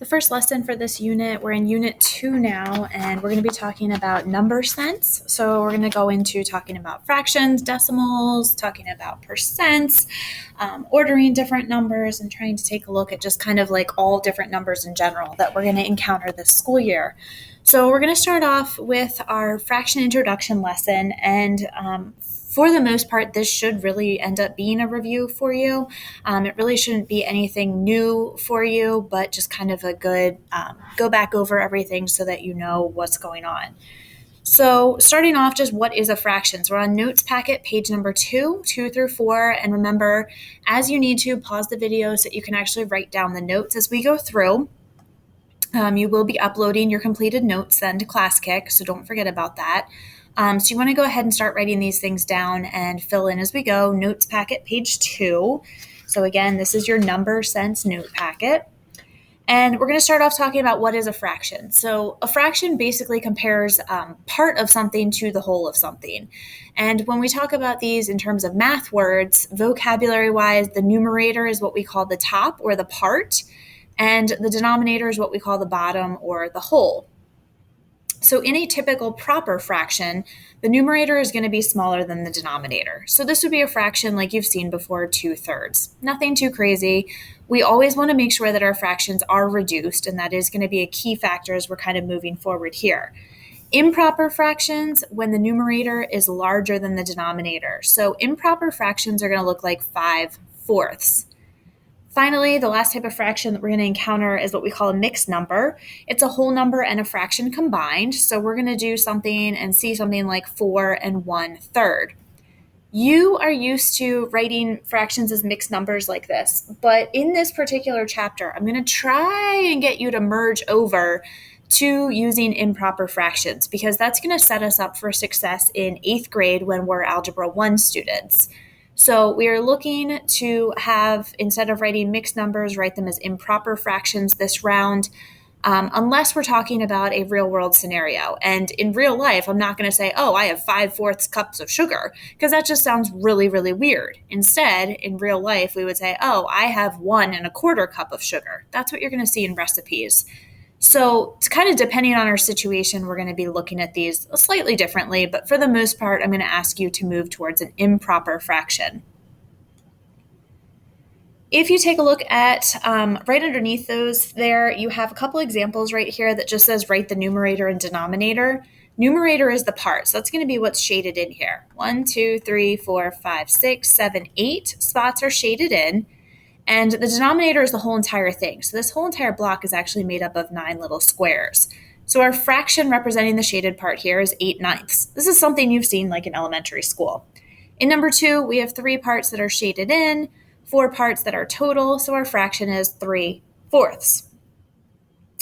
the first lesson for this unit. We're in Unit 2 now, and we're going to be talking about number sense. So we're going to go into talking about fractions, decimals, talking about percents, ordering different numbers, and trying to take a look at just kind of like all different numbers in general that we're going to encounter this school year. So we're going to start off with our fraction introduction lesson, and for the most part, this should really end up being a review for you. It really shouldn't be anything new for you, but just kind of a good go back over everything so that you know what's going on. So starting off, just what is a fraction? So we're on notes packet, page number 2 through 4. And remember, as you need to, pause the video so that you can actually write down the notes as we go through. You will be uploading your completed notes then to ClassKick, so don't forget about that. So you want to go ahead and start writing these things down and fill in as we go. Notes packet, page 2. So again, this is your number sense note packet. And we're going to start off talking about what is a fraction. So a fraction basically compares part of something to the whole of something. And when we talk about these in terms of math words, vocabulary-wise, the numerator is what we call the top or the part, and the denominator is what we call the bottom or the whole. So in a typical proper fraction, the numerator is going to be smaller than the denominator. So this would be a fraction like you've seen before, 2/3. Nothing too crazy. We always want to make sure that our fractions are reduced, and that is going to be a key factor as we're kind of moving forward here. Improper fractions, when the numerator is larger than the denominator. So improper fractions are going to look like 5/4. Finally, the last type of fraction that we're going to encounter is what we call a mixed number. It's a whole number and a fraction combined. So we're going to do something and see something like 4 1/3. You are used to writing fractions as mixed numbers like this, but in this particular chapter, I'm going to try and get you to merge over to using improper fractions, because that's going to set us up for success in 8th grade when we're Algebra 1 students. So we are looking to have, instead of writing mixed numbers, write them as improper fractions this round, unless we're talking about a real world scenario. And in real life, I'm not going to say, oh, I have 5/4 cups of sugar, because that just sounds really, really weird. Instead, in real life, we would say, oh, I have 1 1/4 cup of sugar. That's what you're going to see in recipes. So it's kind of depending on our situation, we're going to be looking at these slightly differently, but for the most part, I'm going to ask you to move towards an improper fraction. If you take a look at right underneath those there, you have a couple examples right here that just says write the numerator and denominator. Numerator is the part, so that's going to be what's shaded in here. 1, 2, 3, 4, 5, 6, 7, 8 spots are shaded in. And the denominator is the whole entire thing. So this whole entire block is actually made up of 9 little squares. So our fraction representing the shaded part here is 8/9. This is something you've seen like in elementary school. In number 2, we have 3 parts that are shaded in, 4 parts that are total. So our fraction is 3/4.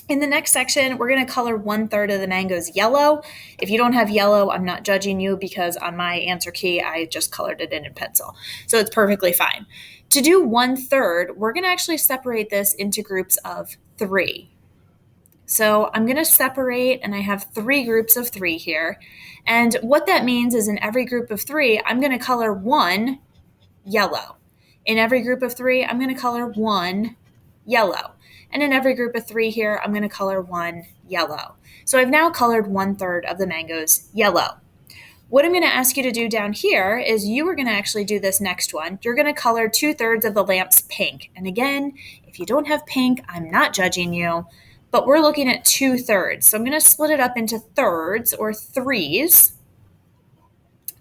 In the next section, we're going to color 1/3 of the mangoes yellow. If you don't have yellow, I'm not judging you, because on my answer key, I just colored it in pencil. So it's perfectly fine. To do 1/3, we're going to actually separate this into groups of 3. So I'm going to separate, and I have 3 groups of 3 here. And what that means is in every group of 3, I'm going to color 1 yellow. In every group of 3, I'm going to color 1 yellow. And in every group of 3 here, I'm going to color 1 yellow. So I've now colored 1/3 of the mangoes yellow. What I'm going to ask you to do down here is you are going to actually do this next one. You're going to color 2/3 of the lamps pink. And again, if you don't have pink, I'm not judging you, but we're looking at 2/3. So I'm going to split it up into thirds or 3s.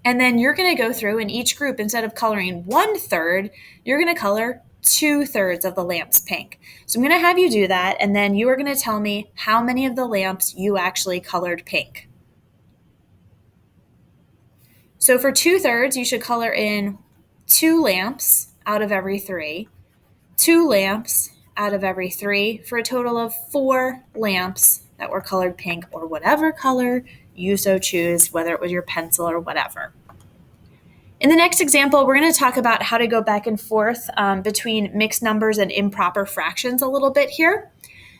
And then you're going to go through in each group, instead of coloring 1/3, you're going to color 2/3 of the lamps pink. So I'm going to have you do that, and then you are going to tell me how many of the lamps you actually colored pink. So for 2/3, you should color in 2 lamps out of every 3, 2 lamps out of every 3, for a total of 4 lamps that were colored pink, or whatever color you so choose, whether it was your pencil or whatever. In the next example, we're going to talk about how to go back and forth between mixed numbers and improper fractions a little bit here.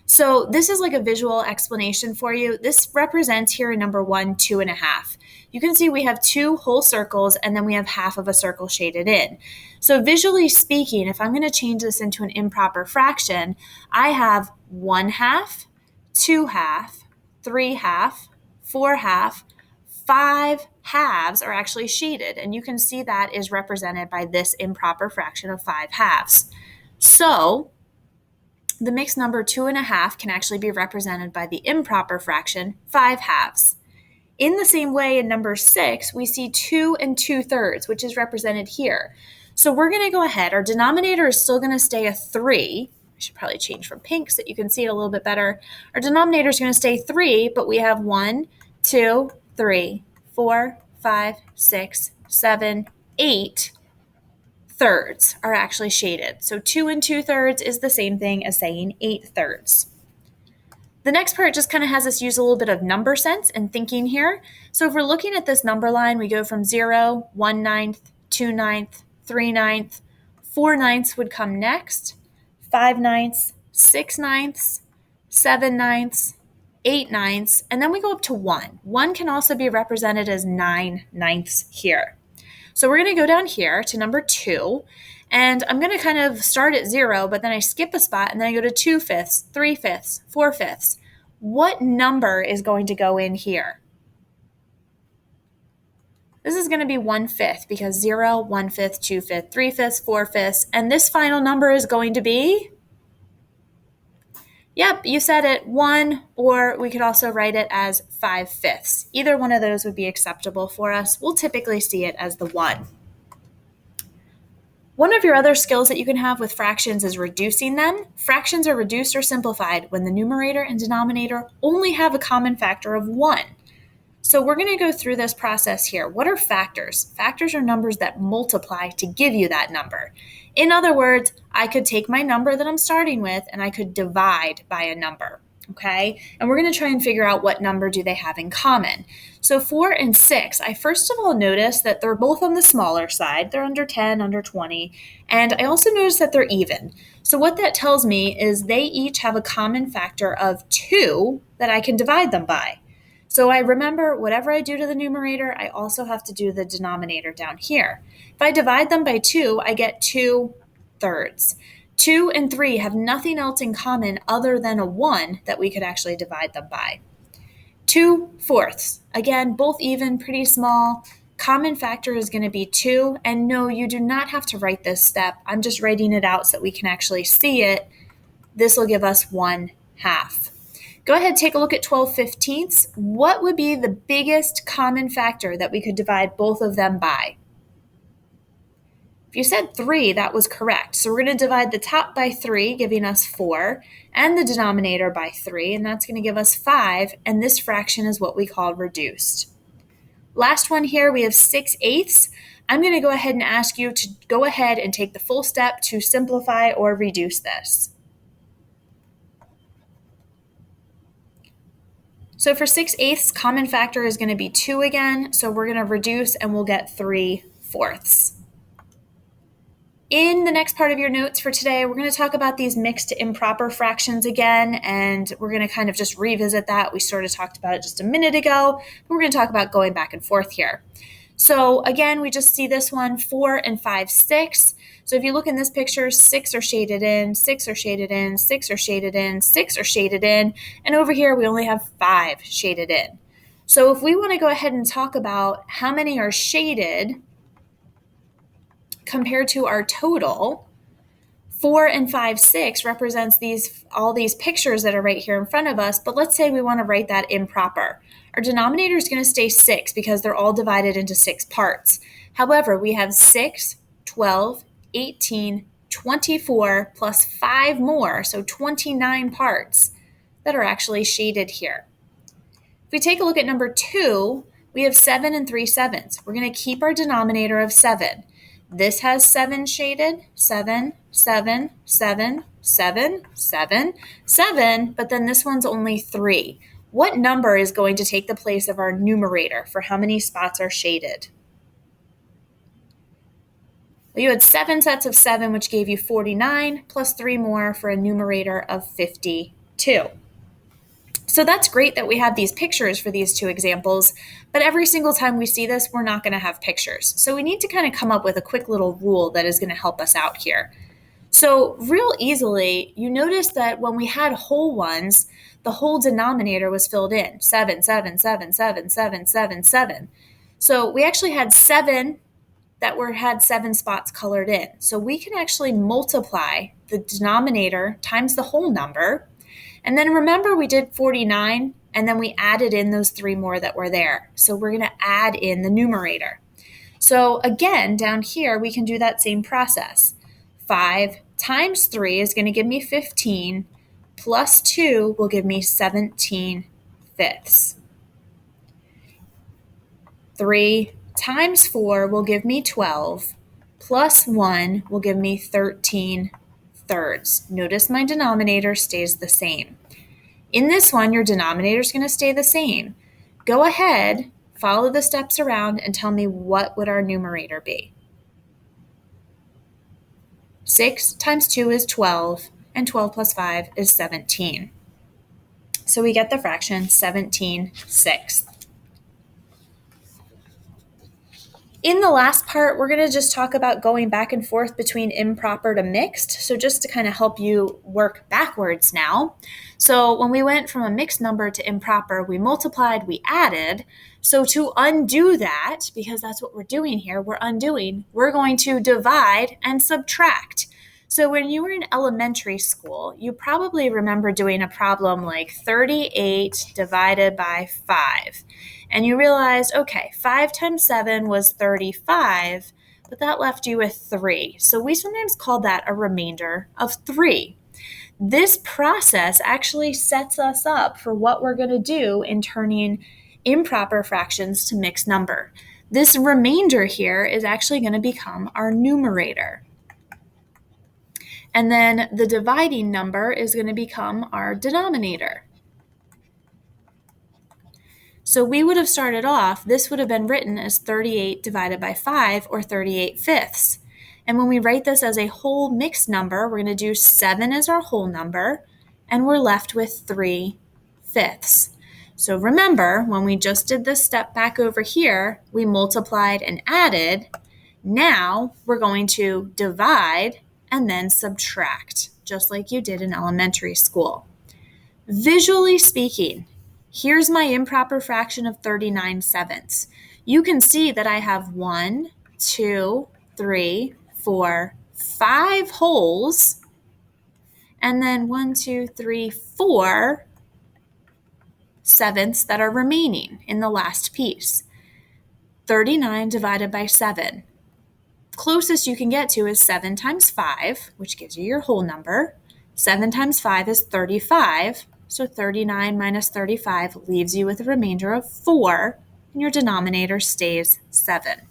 So this is like a visual explanation for you. This represents here in number 1, 2 1/2. you can see we have 2 whole circles and then we have half of a circle shaded in. So visually speaking, if I'm going to change this into an improper fraction, I have 1/2, 2/2, 3/2, 4/2, 5 halves are actually shaded, and you can see that is represented by this improper fraction of 5 halves. So the mixed number 2.5 can actually be represented by the improper fraction 5 halves. In the same way, in number 6, we see 2 2/3, which is represented here. So we're going to go ahead. Our denominator is still going to stay a 3. I should probably change from pink so that you can see it a little bit better. Our denominator is going to stay 3, but we have 1, 2, 3, 4, 5, 6, 7, 8 thirds are actually shaded. So 2 2/3 is the same thing as saying 8 thirds. The next part just kind of has us use a little bit of number sense and thinking here. So if we're looking at this number line, we go from 0, 1/9, 2/9, 3/9, 4/9 would come next, 5/9, 6/9, 7/9, 8/9, and then we go up to 1. 1 can also be represented as 9/9 here. So we're going to go down here to number 2, and I'm going to kind of start at 0, but then I skip a spot, and then I go to 2/5, 3/5, 4/5. What number is going to go in here? This is going to be 1/5 because 0, 1/5, 2/5, 3/5, 4/5, and this final number is going to be, yep, you said it, 1, or we could also write it as 5/5. Either one of those would be acceptable for us. We'll typically see it as the 1. One of your other skills that you can have with fractions is reducing them. Fractions are reduced or simplified when the numerator and denominator only have a common factor of 1. So we're going to go through this process here. What are factors? Factors are numbers that multiply to give you that number. In other words, I could take my number that I'm starting with and I could divide by a number. Okay, and we're going to try and figure out what number do they have in common. So 4 and 6, I first of all notice that they're both on the smaller side. They're under 10, under 20, and I also notice that they're even. So what that tells me is they each have a common factor of 2 that I can divide them by. So I remember whatever I do to the numerator, I also have to do the denominator down here. If I divide them by 2, I get 2 thirds. 2 and 3 have nothing else in common other than a 1 that we could actually divide them by. 2/4. Again, both even, pretty small. Common factor is going to be 2. And no, you do not have to write this step. I'm just writing it out so that we can actually see it. This will give us 1/2. Go ahead, take a look at 12/15. What would be the biggest common factor that we could divide both of them by? If you said 3, that was correct. So we're going to divide the top by 3, giving us 4, and the denominator by 3, and that's going to give us 5, and this fraction is what we call reduced. Last one here, we have 6/8. I'm going to go ahead and ask you to go ahead and take the full step to simplify or reduce this. So for 6/8, common factor is going to be 2 again, so we're going to reduce and we'll get 3/4. In the next part of your notes for today, we're going to talk about these mixed to improper fractions again, and we're going to kind of just revisit that. We sort of talked about it just a minute ago, but we're going to talk about going back and forth here. So again, we just see this one, 4 and 5, 6. So if you look in this picture, 6 are shaded in, 6 are shaded in, 6 are shaded in, 6 are shaded in, and over here we only have 5 shaded in. So if we want to go ahead and talk about how many are shaded compared to our total, 4 and 5, 6 represents all these pictures that are right here in front of us, but let's say we want to write that improper. Our denominator is going to stay 6 because they're all divided into 6 parts. However, we have 6, 12, 18, 24, plus 5 more, so 29 parts that are actually shaded here. If we take a look at number 2, we have 7 and 3/7. We're going to keep our denominator of 7. This has 7 shaded, 7, 7, 7, 7, 7, 7, but then this one's only 3. What number is going to take the place of our numerator for how many spots are shaded? Well, you had 7 sets of 7, which gave you 49, plus 3 more for a numerator of 52. So that's great that we have these pictures for these two examples, but every single time we see this, we're not going to have pictures. So we need to kind of come up with a quick little rule that is going to help us out here. So real easily, you notice that when we had whole ones, the whole denominator was filled in, 7, 7, 7, 7, 7, 7, 7. So we actually had 7 that had 7 spots colored in. So we can actually multiply the denominator times the whole number. And then remember we did 49, and then we added in those 3 more that were there. So we're going to add in the numerator. So again, down here, we can do that same process. 5 times 3 is going to give me 15, plus 2 will give me 17 fifths. 3 times 4 will give me 12, plus 1 will give me 13 thirds. Notice my denominator stays the same. In this one, your denominator is going to stay the same. Go ahead, follow the steps around, and tell me what would our numerator be. 6 times 2 is 12, and 12 plus 5 is 17. So we get the fraction 17 sixths. In the last part, we're going to just talk about going back and forth between improper to mixed. So just to kind of help you work backwards now. So when we went from a mixed number to improper, we multiplied, we added. So to undo that, because that's what we're doing here, we're going to divide and subtract. So when you were in elementary school, you probably remember doing a problem like 38 divided by 5. And you realized, okay, 5 times 7 was 35, but that left you with 3. So we sometimes call that a remainder of 3. This process actually sets us up for what we're going to do in turning improper fractions to mixed number. This remainder here is actually going to become our numerator. And then the dividing number is going to become our denominator. So we would have started off, this would have been written as 38 divided by 5, or 38 fifths. And when we write this as a whole mixed number, we're going to do 7 as our whole number, and we're left with 3 fifths. So remember, when we just did this step back over here, we multiplied and added. Now we're going to divide and then subtract, just like you did in elementary school. Visually speaking, here's my improper fraction of 39 sevenths. You can see that I have 1, 2, 3, 4, 5 wholes, and then 1, 2, 3, 4 sevenths that are remaining in the last piece. 39 divided by 7. Closest you can get to is 7 times 5, which gives you your whole number. 7 times 5 is 35. So 39 minus 35 leaves you with a remainder of 4, and your denominator stays 7.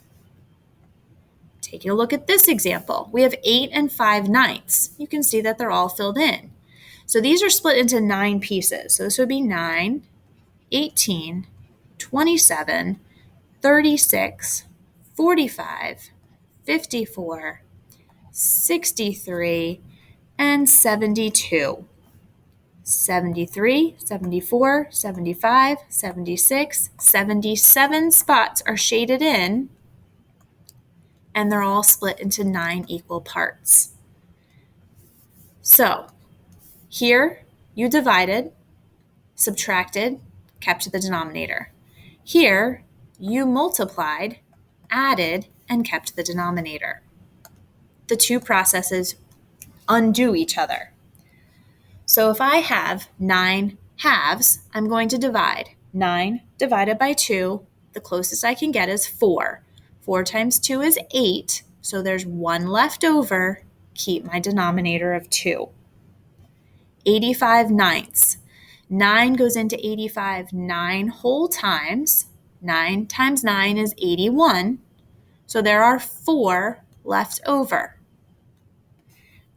Taking a look at this example, we have 8 and 5 ninths. You can see that they're all filled in. So these are split into 9 pieces. So this would be 9, 18, 27, 36, 45, 54, 63, and 72. 73, 74, 75, 76, 77 spots are shaded in, and they're all split into 9 equal parts. So here you divided, subtracted, kept the denominator. Here you multiplied, added, and kept the denominator. The two processes undo each other. So if I have 9 halves, I'm going to divide. 9 divided by 2, the closest I can get is 4. 4 times 2 is 8, so there's 1 left over. Keep my denominator of 2. 85 ninths. 9 goes into 85 9 whole times. 9 times 9 is 81, so there are 4 left over.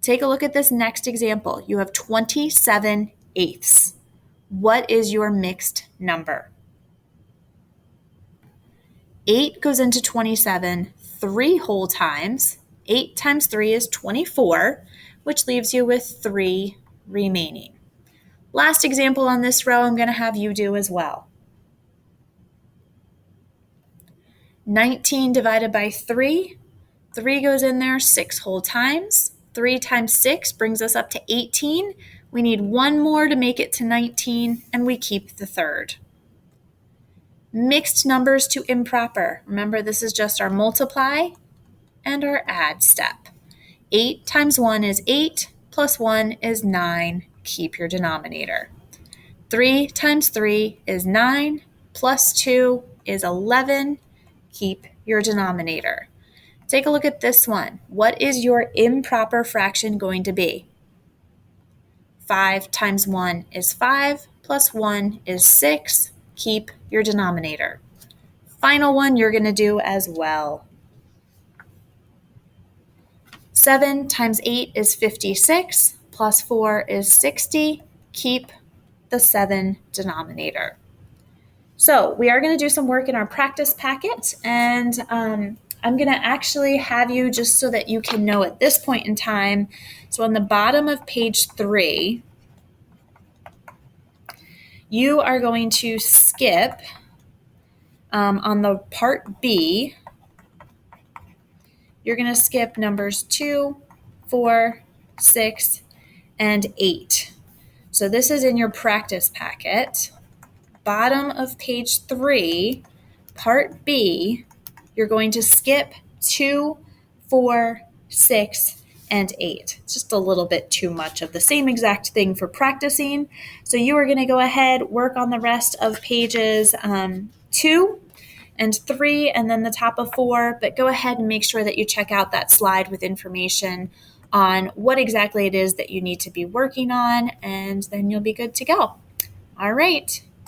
Take a look at this next example. You have 27 eighths. What is your mixed number? 8 goes into 27 3 whole times. 8 times 3 is 24, which leaves you with 3 remaining. Last example on this row I'm going to have you do as well. 19 divided by 3. 3 goes in there 6 whole times. 3 times 6 brings us up to 18. We need one more to make it to 19, and we keep the third. Mixed numbers to improper. Remember, this is just our multiply and our add step. 8 times 1 is 8, plus 1 is 9. Keep your denominator. 3 times 3 is 9, plus 2 is 11. Keep your denominator. Take a look at this one. What is your improper fraction going to be? 5 times 1 is 5, plus 1 is 6. Keep your denominator. Final one you're going to do as well. 7 times 8 is 56, plus 4 is 60. Keep the 7 denominator. So we are going to do some work in our practice packet, and I'm going to actually have you, just so that you can know at this point in time, so on the bottom of page 3, you are going to skip on the part B, you're going to skip numbers 2, 4, 6, and 8. So this is in your practice packet. Bottom of page 3, part B, you're going to skip 2, 4, 6, and 8. It's just a little bit too much of the same exact thing for practicing. So you are going to go ahead, work on the rest of pages 2 and 3, and then the top of 4, but go ahead and make sure that you check out that slide with information on what exactly it is that you need to be working on, and then you'll be good to go. All right.